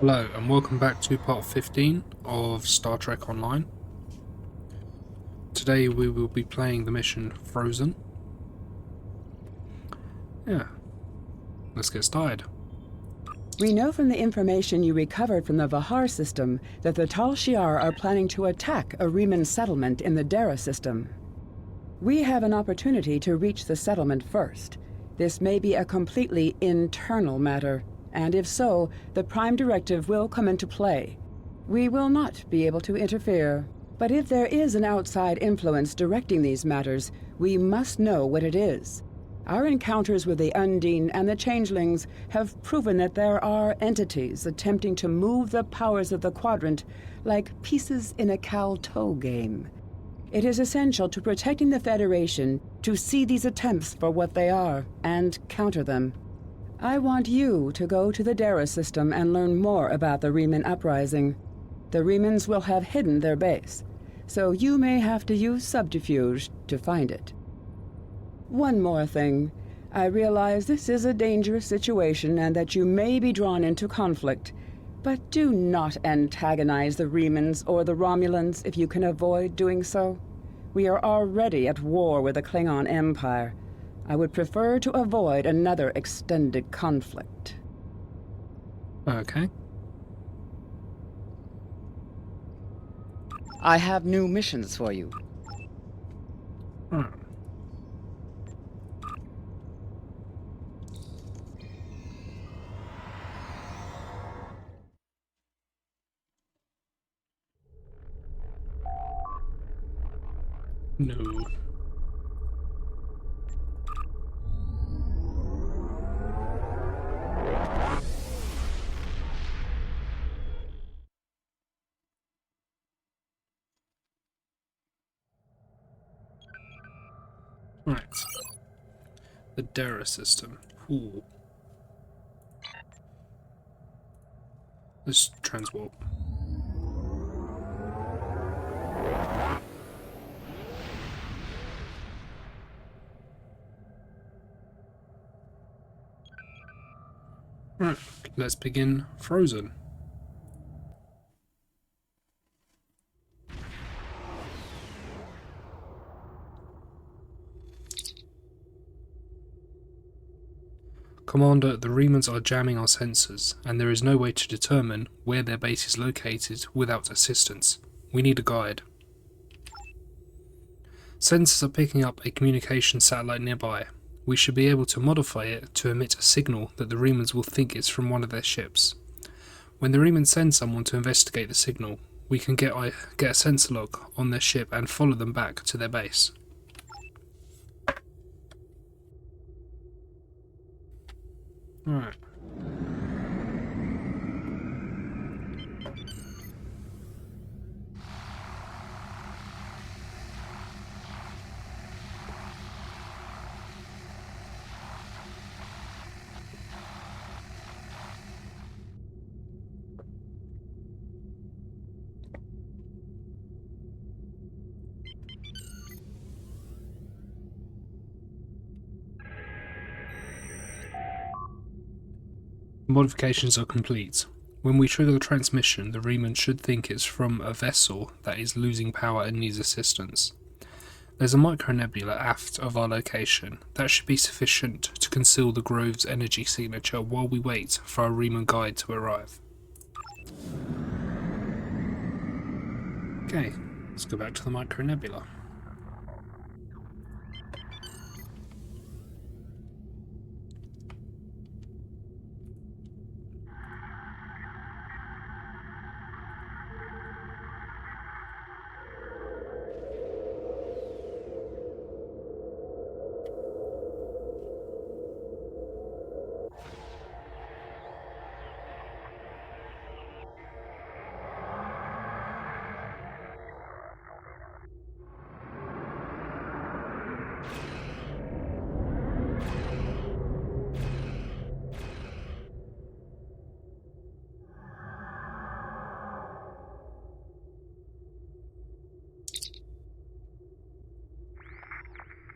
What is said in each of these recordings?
Hello and welcome back to part 15 of Star Trek Online. Today we will be playing the mission Frozen. Yeah, let's get started. We know from the information you recovered from the Vahar system that the Tal Shiar are planning to attack a Reman settlement in the Dara system. We have an opportunity to reach the settlement first. This may be a completely internal matter, and if so, the Prime Directive will come into play. We will not be able to interfere, but if there is an outside influence directing these matters, we must know what it is. Our encounters with the Undine and the Changelings have proven that there are entities attempting to move the powers of the Quadrant like pieces in a cow-toe game. It is essential to protecting the Federation to see these attempts for what they are and counter them. I want you to go to the Dara system and learn more about the Reman uprising. The Remans will have hidden their base, so you may have to use subterfuge to find it. One more thing. I realize this is a dangerous situation and that you may be drawn into conflict, but do not antagonize the Remans or the Romulans if you can avoid doing so. We are already at war with the Klingon Empire. I would prefer to avoid another extended conflict. Okay. I have new missions for you. No. Right. The Dara system. Ooh. Let's transwarp. Right, let's begin Frozen. Commander, the Remans are jamming our sensors, and there is no way to determine where their base is located without assistance. We need a guide. Sensors are picking up a communication satellite nearby. We should be able to modify it to emit a signal that the Remans will think is from one of their ships. When the Remans send someone to investigate the signal, we can get a sensor log on their ship and follow them back to their base. Alright. Modifications are complete. When we trigger the transmission, the Reman should think it's from a vessel that is losing power and needs assistance. There's a micronebula aft of our location. That should be sufficient to conceal the Grove's energy signature while we wait for our Reman guide to arrive. Okay, let's go back to the micronebula.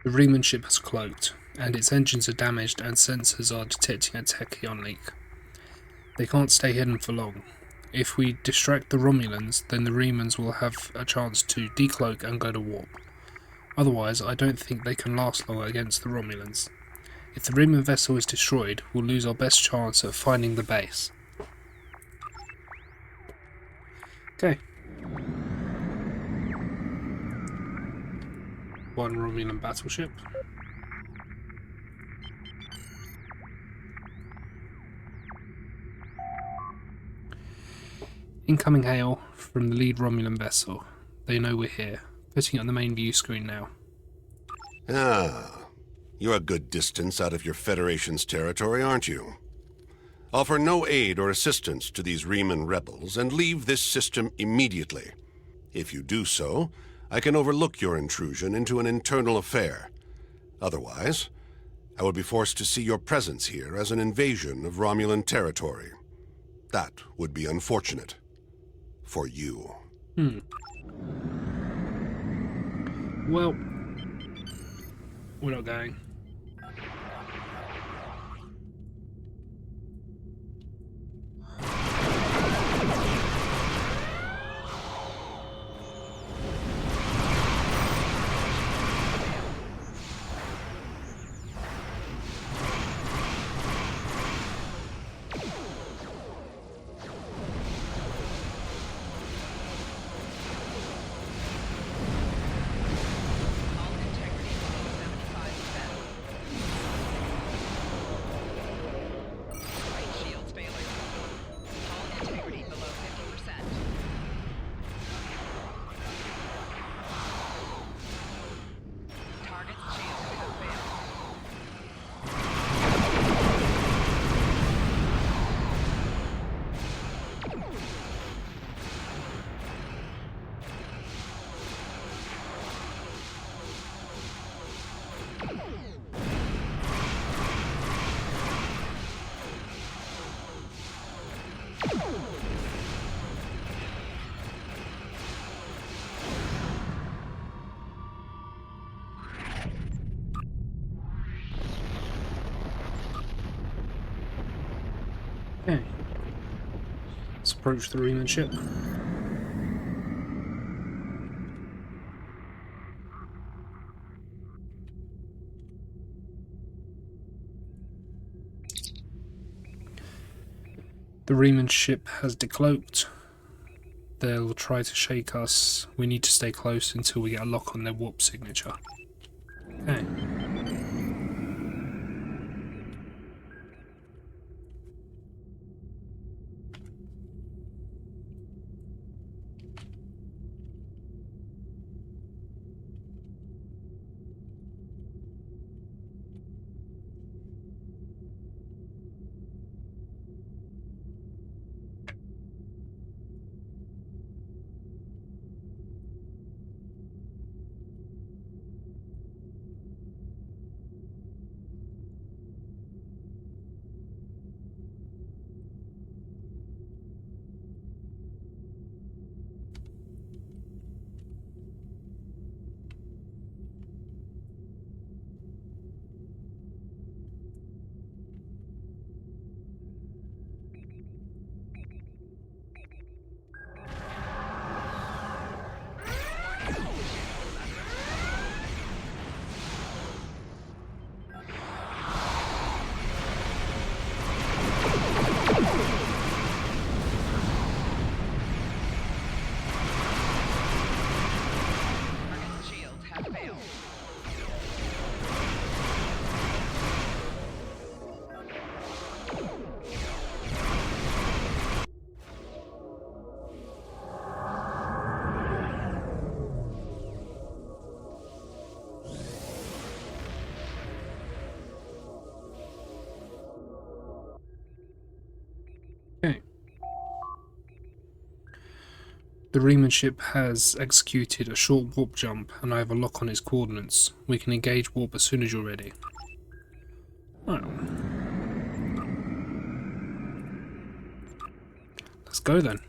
The Reman ship has cloaked, and its engines are damaged and sensors are detecting a tachyon leak. They can't stay hidden for long. If we distract the Romulans, then the Remans will have a chance to decloak and go to warp. Otherwise, I don't think they can last long against the Romulans. If the Reman vessel is destroyed, we'll lose our best chance at finding the base. Okay. One Romulan battleship. Incoming hail from the lead Romulan vessel. They know we're here. Putting it on the main view screen now. Ah, you're a good distance out of your Federation's territory, aren't you? Offer no aid or assistance to these Reman rebels and leave this system immediately. If you do so, I can overlook your intrusion into an internal affair. Otherwise, I will be forced to see your presence here as an invasion of Romulan territory. That would be unfortunate. For you. Well, we're not going. Okay. Let's approach the Reman ship. The Reman ship has decloaked. They'll try to shake us. We need to stay close until we get a lock on their warp signature. Okay. Okay. The Reman ship has executed a short warp jump and I have a lock on its coordinates. We can engage warp as soon as you're ready. Well, let's go then.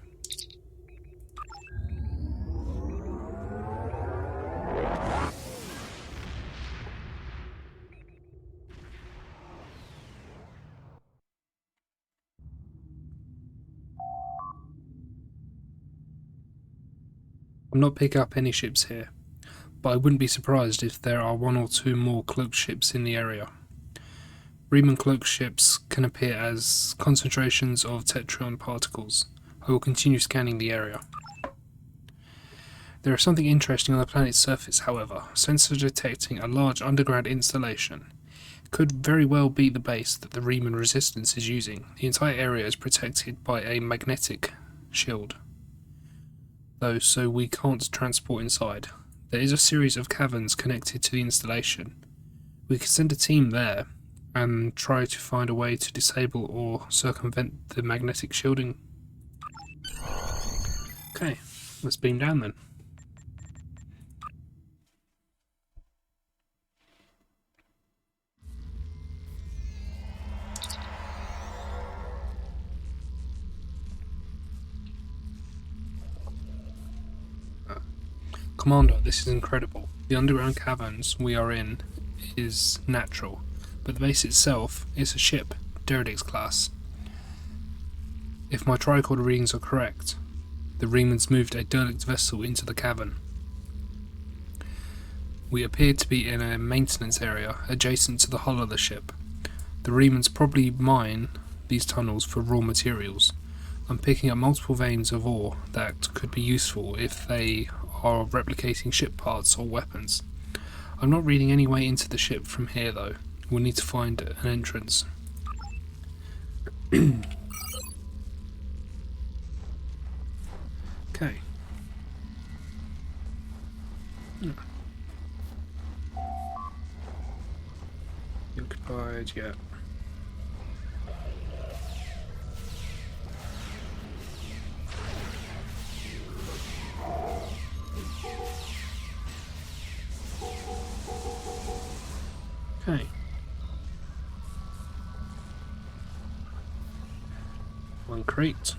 I'm not picking up any ships here, but I wouldn't be surprised if there are one or two more cloaked ships in the area. Reman cloaked ships can appear as concentrations of tetryon particles. I will continue scanning the area. There is something interesting on the planet's surface, however. Sensors detecting a large underground installation. It could very well be the base that the Reman Resistance is using. The entire area is protected by a magnetic shield, though, so we can't transport inside. There is a series of caverns connected to the installation. We could send a team there and try to find a way to disable or circumvent the magnetic shielding. Okay, let's beam down then. Commander, this is incredible. The underground caverns we are in is natural, but the base itself is a ship, derelict class. If my tricorder readings are correct, the Remans moved a derelict vessel into the cavern. We appear to be in a maintenance area adjacent to the hull of the ship. The Remans probably mine these tunnels for raw materials. I'm picking up multiple veins of ore that could be useful if they are replicating ship parts or weapons. I'm not reading any way into the ship from here though. We'll need to find an entrance. Okay. Occupied, yeah. Okay. One crate.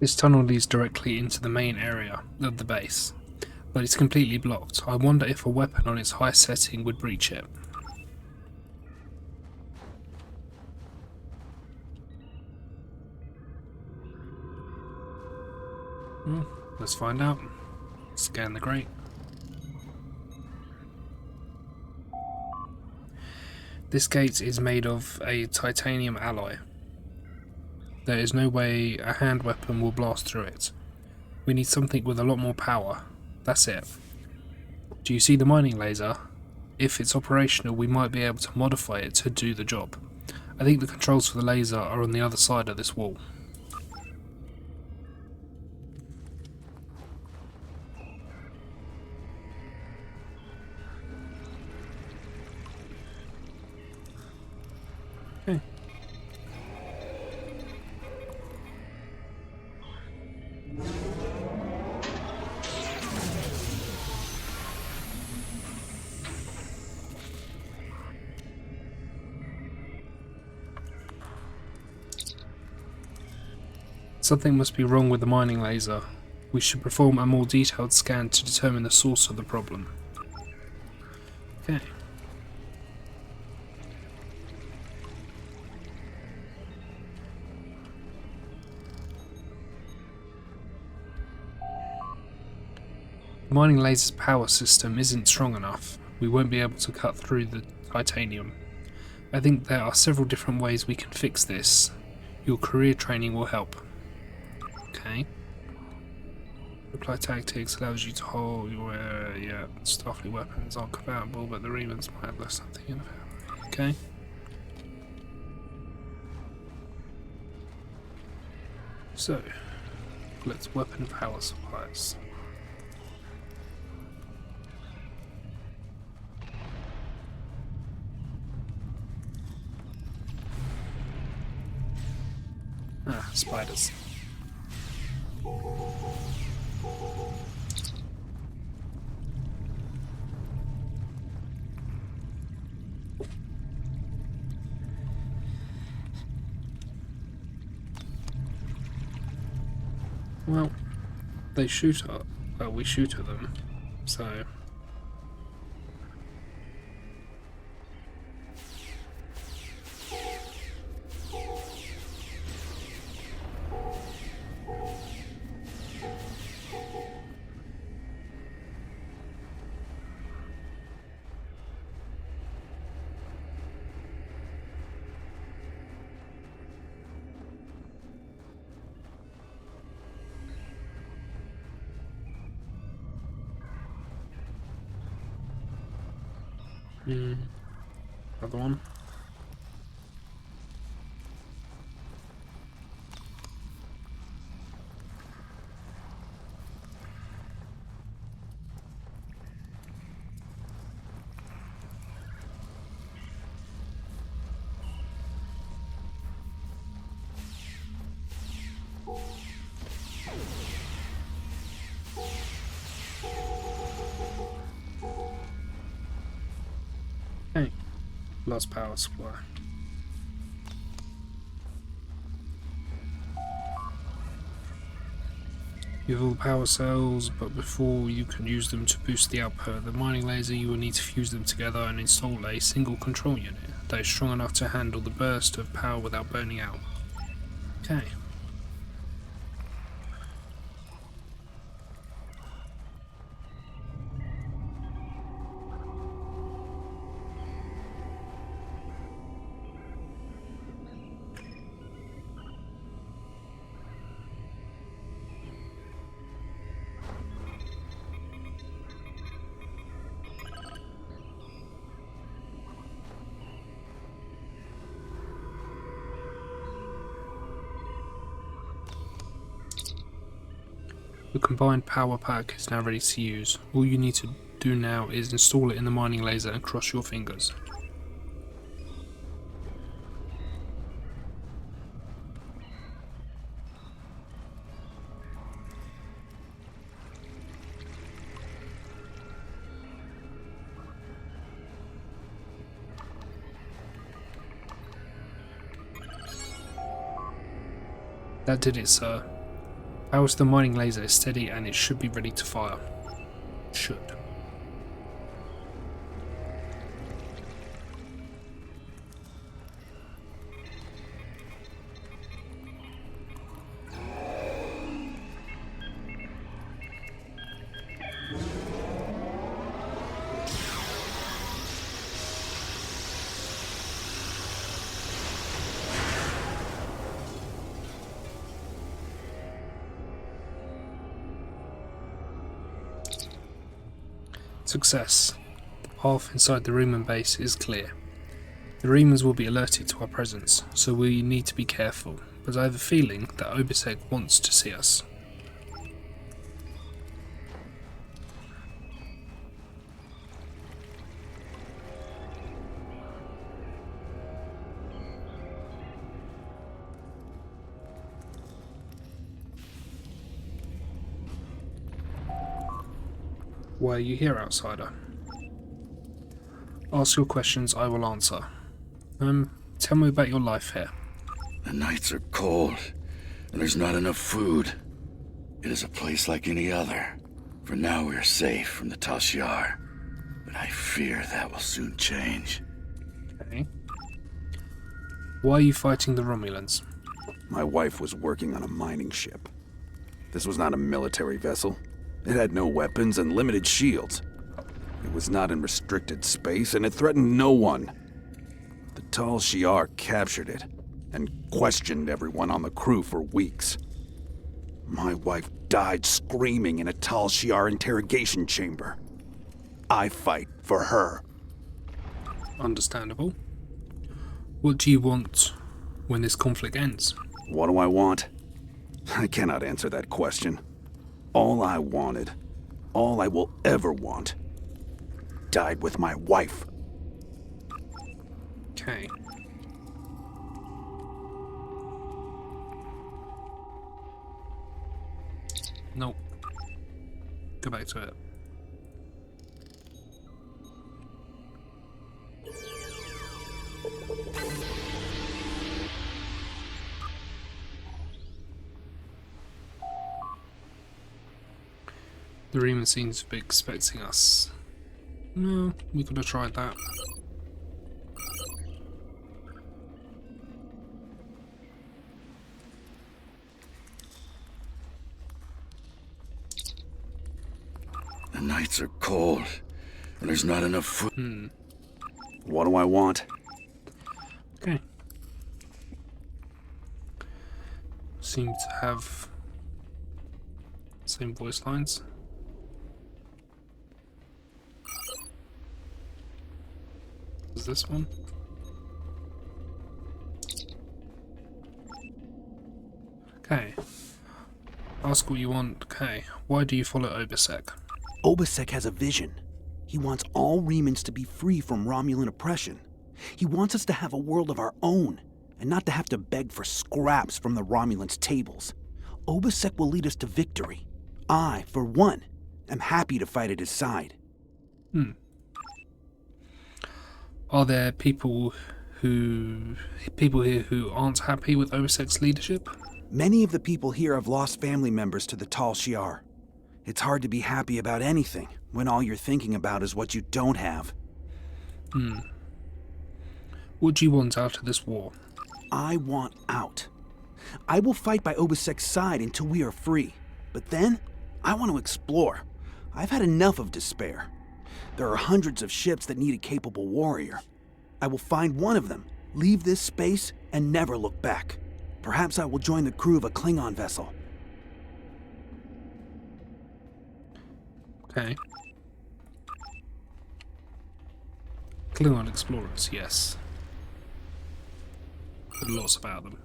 This tunnel leads directly into the main area of the base, but it's completely blocked. I wonder if a weapon on its highest setting would breach it. Let's find out. Scan the grate. This gate is made of a titanium alloy. There is no way a hand weapon will blast through it. We need something with a lot more power. That's it. Do you see the mining laser? If it's operational, we might be able to modify it to do the job. I think the controls for the laser are on the other side of this wall. Okay. Something must be wrong with the mining laser. We should perform a more detailed scan to determine the source of the problem. Okay. The mining laser's power system isn't strong enough. We won't be able to cut through the titanium. I think there are several different ways we can fix this. Your career training will help. Okay. Reply tactics allows you to hold your Starfleet weapons aren't compatible, but the Remans might have left something in there. Okay. So, let's weapon power supplies. Ah, spiders. Well, they shoot at, well, we shoot at them, so... Another one. Hey, lost power supply. You have all the power cells, but before you can use them to boost the output of the mining laser, you will need to fuse them together and install a single control unit that is strong enough to handle the burst of power without burning out. Okay. The combined power pack is now ready to use. All you need to do now is install it in the mining laser and cross your fingers. That did it, sir. Power to the mining laser is steady and it should be ready to fire. Should. Success. The path inside the Reman base is clear. The Remans will be alerted to our presence, so we need to be careful, but I have a feeling that Obisek wants to see us. Why are you here, outsider? Ask your questions, I will answer. Tell me about your life here. The nights are cold. and there's not enough food. It is a place like any other. For now we are safe from the Tal Shiar, but I fear that will soon change. Okay. Why are you fighting the Romulans? My wife was working on a mining ship. This was not a military vessel. It had no weapons and limited shields. It was not in restricted space, and it threatened no one. The Tal Shiar captured it, and questioned everyone on the crew for weeks. My wife died screaming in a Tal Shiar interrogation chamber. I fight for her. Understandable. What do you want when this conflict ends? What do I want? I cannot answer that question. All I wanted, all I will ever want, died with my wife. Okay. Nope. Go back to it. The Reman seems to be expecting us. No, we could have tried that. The nights are cold, and there's not enough food. What do I want? Okay. Seem to have same voice lines. Is this one? Okay. Ask what you want. Okay. Why do you follow Obisek? Obisek has a vision. He wants all Remans to be free from Romulan oppression. He wants us to have a world of our own, and not to have to beg for scraps from the Romulans' tables. Obisek will lead us to victory. I, for one, am happy to fight at his side. Are there people here who aren't happy with Obisek's leadership? Many of the people here have lost family members to the Tal Shiar. It's hard to be happy about anything when all you're thinking about is what you don't have. What do you want out of this war? I want out. I will fight by Obisek's side until we are free. But then, I want to explore. I've had enough of despair. There are hundreds of ships that need a capable warrior. I will find one of them, leave this space, and never look back. Perhaps I will join the crew of a Klingon vessel. Okay. Klingon explorers, yes. But lots about them.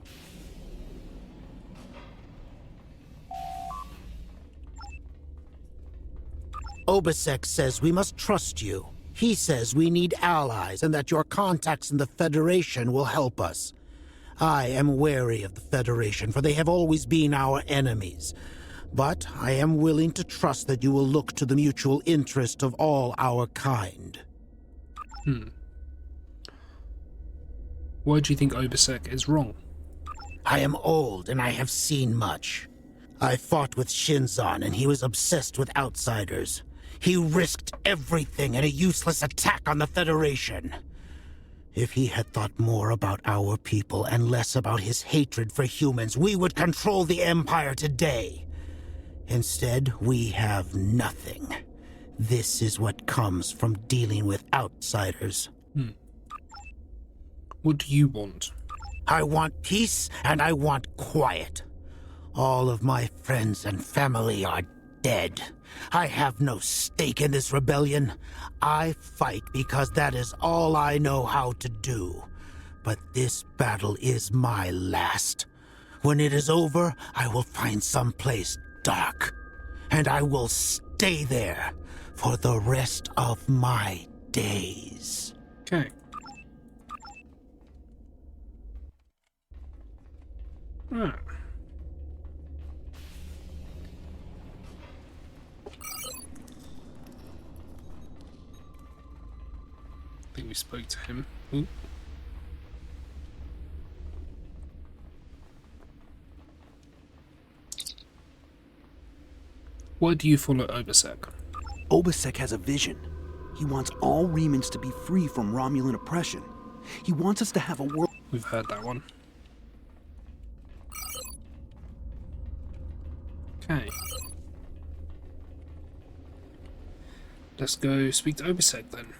Obisek says we must trust you. He says we need allies and that your contacts in the Federation will help us. I am wary of the Federation, for they have always been our enemies. But I am willing to trust that you will look to the mutual interest of all our kind. Why do you think Obisek is wrong? I am old and I have seen much. I fought with Shinzon and he was obsessed with outsiders. He risked everything in a useless attack on the Federation. If he had thought more about our people and less about his hatred for humans, we would control the Empire today. Instead, we have nothing. This is what comes from dealing with outsiders. What do you want? I want peace and I want quiet. All of my friends and family are dead. I have no stake in this rebellion. I fight because that is all I know how to do. But this battle is my last. When it is over, I will find some place dark. And I will stay there for the rest of my days. Okay. Ah. I think we spoke to him. Ooh. Why do you follow Obisek? Obisek has a vision. He wants all Remans to be free from Romulan oppression. He wants us to have a world. We've heard that one. Okay. Let's go speak to Obisek then.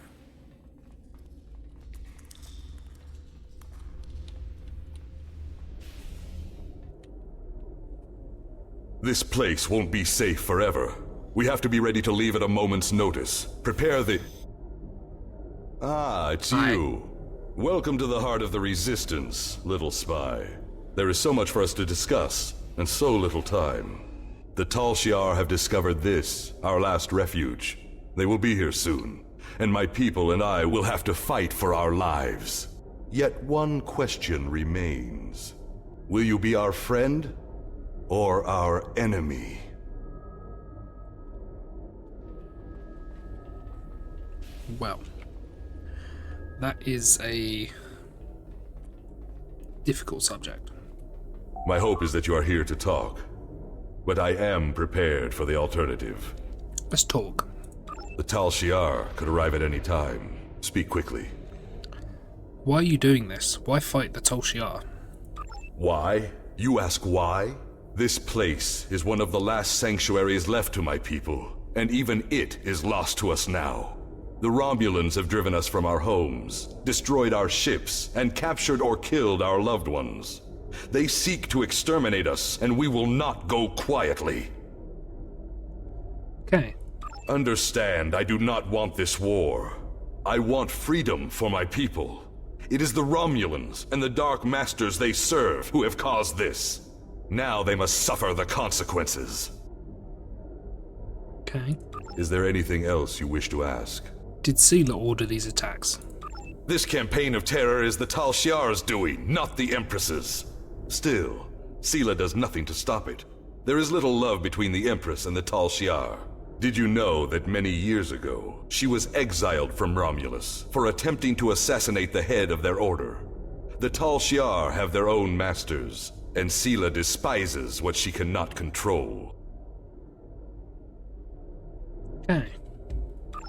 This place won't be safe forever. We have to be ready to leave at a moment's notice. Prepare the... Ah, it's you. Welcome to the heart of the Resistance, little spy. There is so much for us to discuss, and so little time. The Tal Shiar have discovered this, our last refuge. They will be here soon, and my people and I will have to fight for our lives. Yet one question remains. Will you be our friend, or our enemy? Well, that is a difficult subject. My hope is that you are here to talk, but I am prepared for the alternative. Let's talk. The Tal Shiar could arrive at any time. Speak quickly. Why are you doing this? Why fight the Tal Shiar? Why? You ask why? This place is one of the last sanctuaries left to my people, and even it is lost to us now. The Romulans have driven us from our homes, destroyed our ships, and captured or killed our loved ones. They seek to exterminate us, and we will not go quietly. Okay. Understand, I do not want this war. I want freedom for my people. It is the Romulans and the Dark Masters they serve who have caused this. Now they must suffer the consequences. Okay. Is there anything else you wish to ask? Did Sela order these attacks? This campaign of terror is the Tal Shiar's doing, not the Empress's. Still, Sela does nothing to stop it. There is little love between the Empress and the Tal Shiar. Did you know that many years ago, she was exiled from Romulus for attempting to assassinate the head of their order? The Tal Shiar have their own masters, and Sela despises what she cannot control. Okay.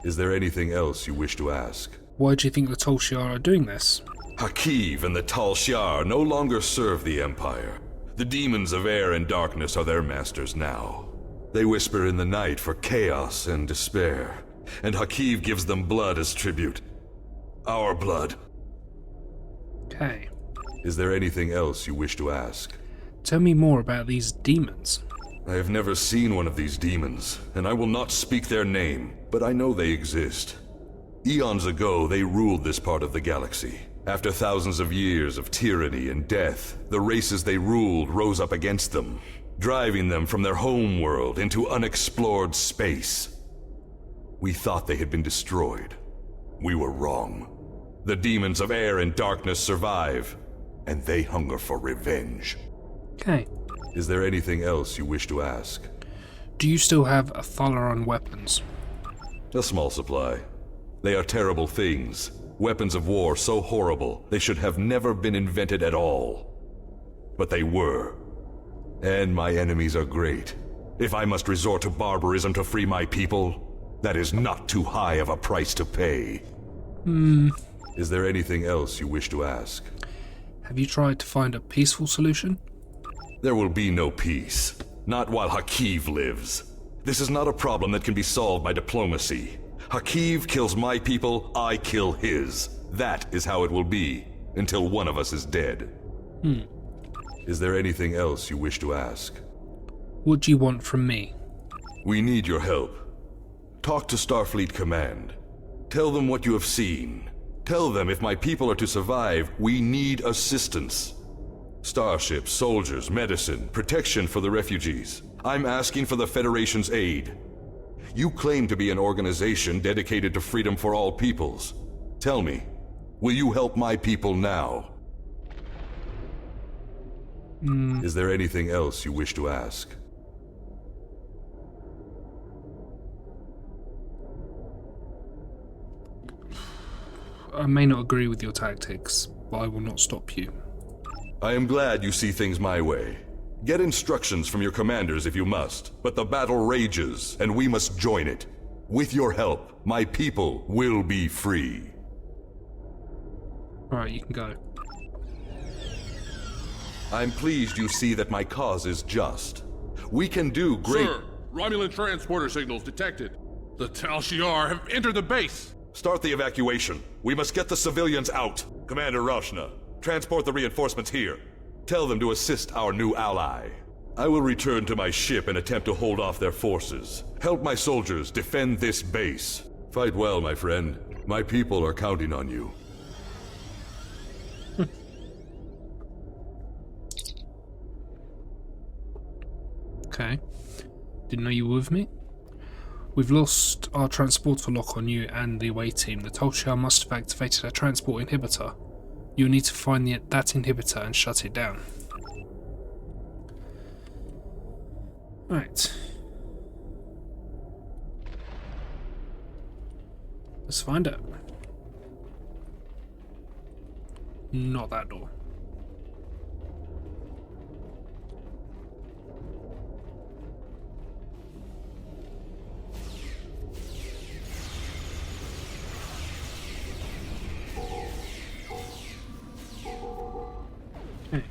Is there anything else you wish to ask? Why do you think the Tal Shiar are doing this? Hakiv and the Tal Shiar no longer serve the Empire. The demons of air and darkness are their masters now. They whisper in the night for chaos and despair, and Hakiv gives them blood as tribute. Our blood. Okay. Is there anything else you wish to ask? Tell me more about these demons. I have never seen one of these demons, and I will not speak their name, but I know they exist. Eons ago, they ruled this part of the galaxy. After thousands of years of tyranny and death, the races they ruled rose up against them, driving them from their home world into unexplored space. We thought they had been destroyed. We were wrong. The demons of air and darkness survive, and they hunger for revenge. Okay. Is there anything else you wish to ask? Do you still have a Thalaran weapons? A small supply. They are terrible things. Weapons of war so horrible they should have never been invented at all. But they were. And my enemies are great. If I must resort to barbarism to free my people, that is not too high of a price to pay. Is there anything else you wish to ask? Have you tried to find a peaceful solution? There will be no peace. Not while Hakiv lives. This is not a problem that can be solved by diplomacy. Hakiv kills my people, I kill his. That is how it will be, until one of us is dead. Is there anything else you wish to ask? What do you want from me? We need your help. Talk to Starfleet Command. Tell them what you have seen. Tell them if my people are to survive, we need assistance. Starships, soldiers, medicine, protection for the refugees. I'm asking for the Federation's aid. You claim to be an organization dedicated to freedom for all peoples. Tell me, will you help my people now? Is there anything else you wish to ask? I may not agree with your tactics, but I will not stop you. I am glad you see things my way. Get instructions from your commanders if you must, but the battle rages, and we must join it. With your help, my people will be free. Alright, you can go. I'm pleased you see that my cause is just. We can do great— Sir, Romulan transporter signals detected. The Tal Shiar have entered the base. Start the evacuation. We must get the civilians out. Commander Roshna, transport the reinforcements here. Tell them to assist our new ally. I will return to my ship and attempt to hold off their forces. Help my soldiers defend this base. Fight well, my friend. My people are counting on you. Okay. Didn't know you were with me. We've lost our transporter lock on you and the away team. The Tal Shiar must have activated a transport inhibitor. You'll need to find that inhibitor and shut it down. Right. Let's find it. Not that door. Okay.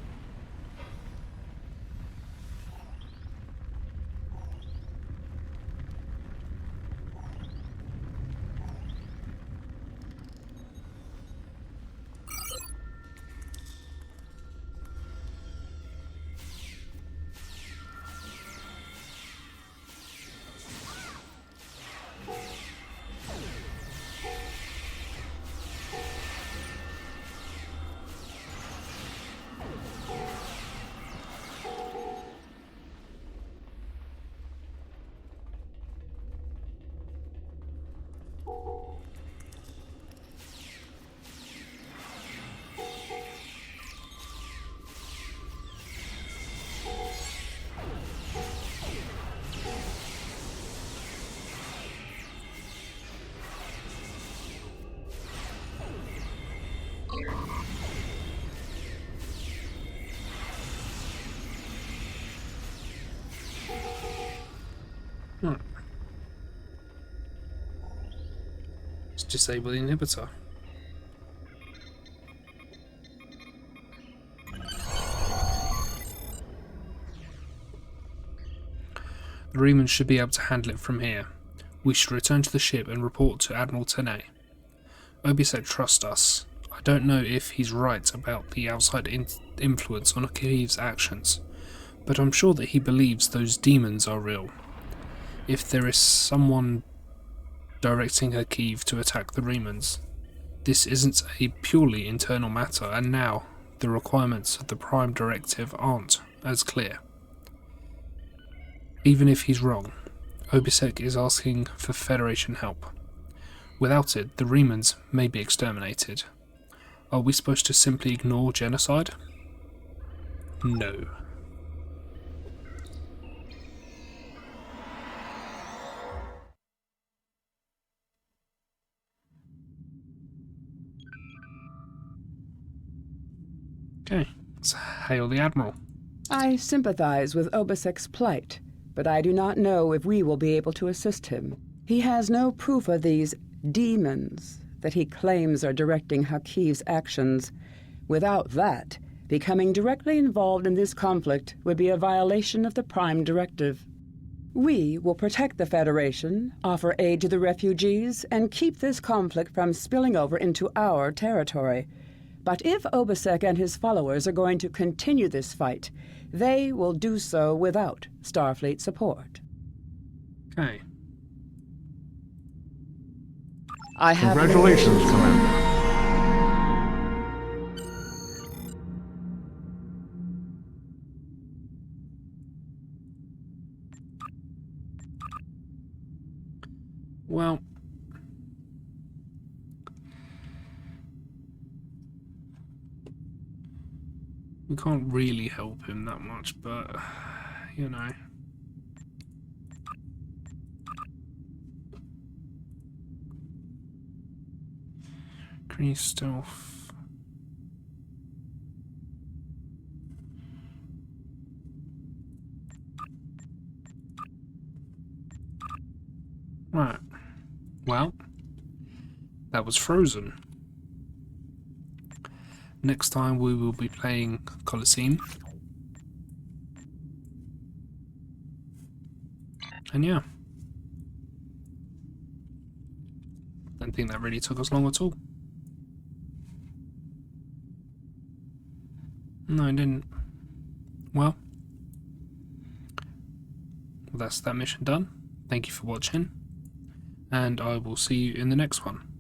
Hmm. Let's disable the inhibitor. The Reman should be able to handle it from here. We should return to the ship and report to Admiral T'nae. Obisek trusts us. I don't know if he's right about the outside influence on Akiv's actions, but I'm sure that he believes those demons are real. If there is someone directing Akiv to attack the Remans, this isn't a purely internal matter, and now the requirements of the Prime Directive aren't as clear. Even if he's wrong, Obisek is asking for Federation help. Without it, the Remans may be exterminated. Are we supposed to simply ignore genocide? No. Okay, let's hail the Admiral. I sympathize with Obisek's plight, but I do not know if we will be able to assist him. He has no proof of these demons that he claims are directing Hakiv's actions. Without that, becoming directly involved in this conflict would be a violation of the Prime Directive. We will protect the Federation, offer aid to the refugees, and keep this conflict from spilling over into our territory. But if Obisek and his followers are going to continue this fight, they will do so without Starfleet support. Okay. I have... Congratulations, Commander. Well, we can't really help him that much, but, you know. Increase stealth. Right. Well, that was Frozen. Next time we will be playing Colosseum. And yeah. Don't think that really took us long at all. No, it didn't. Well, that's that mission done. Thank you for watching, and I will see you in the next one.